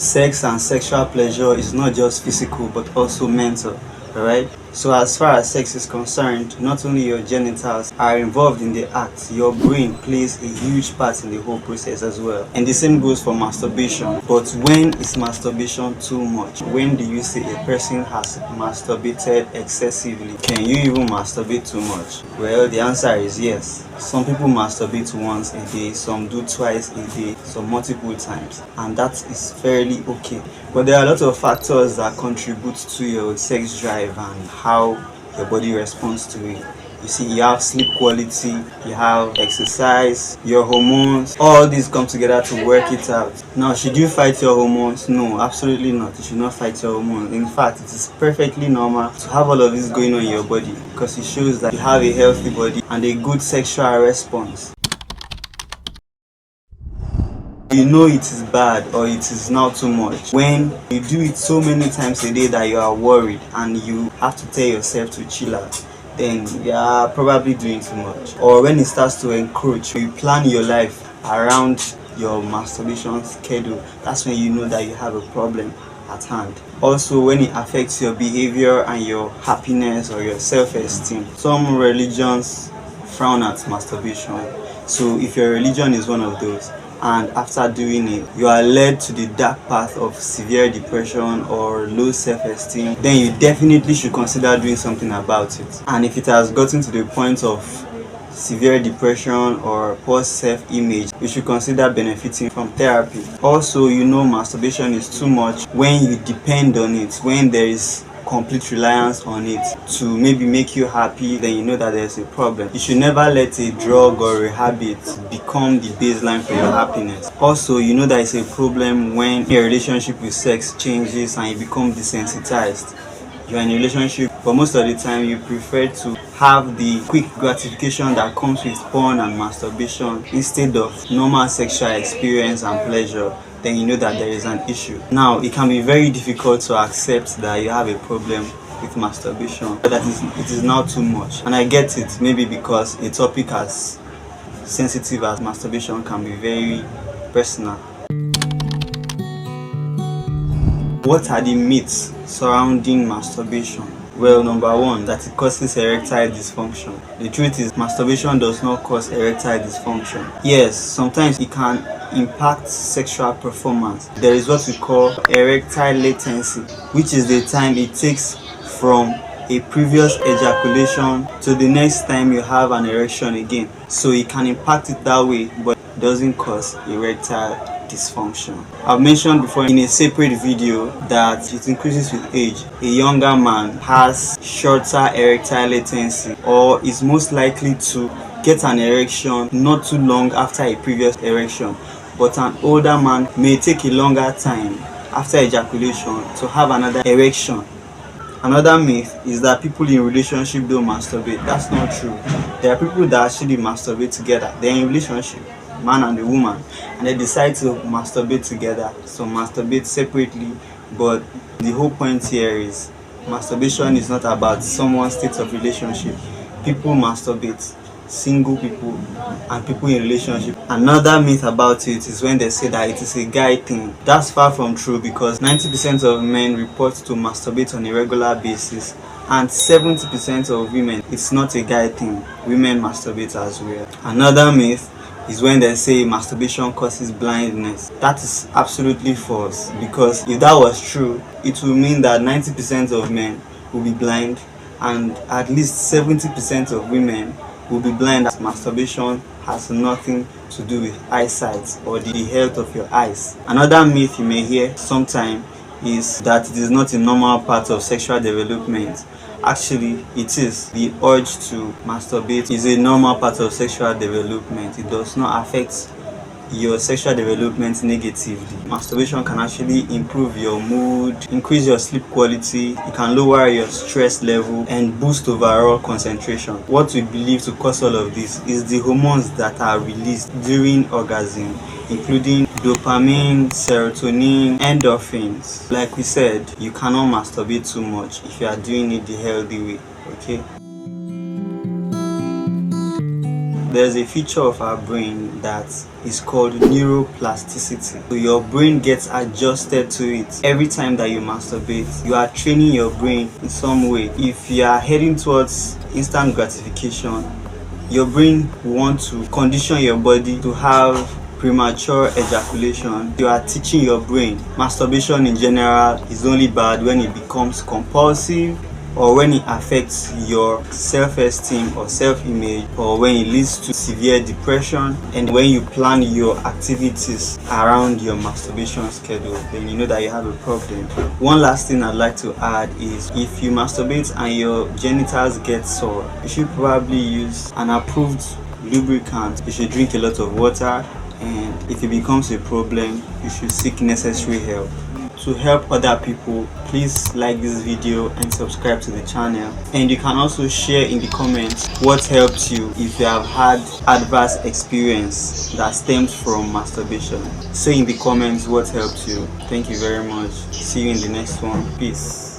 sex and sexual pleasure is not just physical but also mental, alright? So as far as sex is concerned, not only your genitals are involved in the act, your brain plays a huge part in the whole process as well. And the same goes for masturbation. But when is masturbation too much? When do you say a person has masturbated excessively? Can you even masturbate too much? Well, the answer is yes. Some people masturbate once a day, some do twice a day, some multiple times, and that is fairly okay. But there are a lot of factors that contribute to your sex drive and how your body responds to it. You see, you have sleep quality, you have exercise, your hormones, all these come together to work it out. Now, should you fight your hormones? No, absolutely not. You should not fight your hormones. In fact, it is perfectly normal to have all of this going on in your body because it shows that you have a healthy body and a good sexual response. You know it is bad or it is now too much when you do it so many times a day that you are worried and you have to tell yourself to chill out. Then you are probably doing too much. Or when it starts to encroach, you plan your life around your masturbation schedule, that's when you know that you have a problem at hand. Also, when it affects your behavior and your happiness or your self-esteem. Some religions frown at masturbation. So if your religion is one of those, and after doing it you are led to the dark path of severe depression or low self-esteem, then you definitely should consider doing something about it. And if it has gotten to the point of severe depression or poor self-image, you should consider benefiting from therapy. Also, masturbation is too much when you depend on it, when there is complete reliance on it to maybe make you happy, then you know that there's a problem. You should never let a drug or a habit become the baseline for your happiness. Also, you know that it's a problem when your relationship with sex changes and you become desensitized. You're in a relationship, but most of the time you prefer to have the quick gratification that comes with porn and masturbation instead of normal sexual experience and pleasure. Then you know that there is an issue. Now, it can be very difficult to accept that you have a problem with masturbation, but that it is now too much. And I get it, maybe because a topic as sensitive as masturbation can be very personal. What are the myths surrounding masturbation? Well, number one, that it causes erectile dysfunction. The truth is, masturbation does not cause erectile dysfunction. Yes, sometimes it can impact sexual performance. There is what we call erectile latency, which is the time it takes from a previous ejaculation to the next time you have an erection again. So it can impact it that way, but it doesn't cause erectile dysfunction. I've mentioned before in a separate video that it increases with age. A younger man has shorter erectile latency or is most likely to get an erection not too long after a previous erection, but an older man may take a longer time after ejaculation to have another erection. Another myth is that people in relationship don't masturbate. That's not true. There are people that actually masturbate together. They're in relationship, man and a woman, and they decide to masturbate together. So masturbate separately, but the whole point here is masturbation is not about someone's state of relationship. People masturbate, single people and people in relationship. Another myth about it is when they say that it is a guy thing. That's far from true because 90% of men report to masturbate on a regular basis, and 70% of women, it's not a guy thing. Women masturbate as well. Another myth is when they say masturbation causes blindness. That is absolutely false, because if that was true, it would mean that 90% of men will be blind and at least 70% of women will be blind. Masturbation has nothing to do with eyesight or the health of your eyes. Another myth you may hear sometimes is that it is not a normal part of sexual development. Actually, it is. The urge to masturbate is a normal part of sexual development. It does not affect your sexual development negatively. Masturbation can actually improve your mood, increase your sleep quality, it can lower your stress level and boost overall concentration. What we believe to cause all of this is the hormones that are released during orgasm, including dopamine, serotonin, endorphins. Like we said, you cannot masturbate too much if you are doing it the healthy way, okay? There's a feature of our brain that is called neuroplasticity. So your brain gets adjusted to it. Every time that you masturbate, you are training your brain in some way. If you are heading towards instant gratification, your brain will want to condition your body to have premature ejaculation. You are teaching your brain masturbation in general is only bad when it becomes compulsive, or when it affects your self-esteem or self-image, or when it leads to severe depression, and when you plan your activities around your masturbation schedule, then you know that you have a problem. One last thing I'd like to add is, if you masturbate and your genitals get sore, you should probably use an approved lubricant. You should drink a lot of water, and if it becomes a problem, you should seek necessary help. To help other people, please like this video and subscribe to the channel, and you can also share in the comments what helped you if you have had adverse experience that stems from masturbation. Say in the comments what helped you. Thank you very much. See you in the next one. Peace.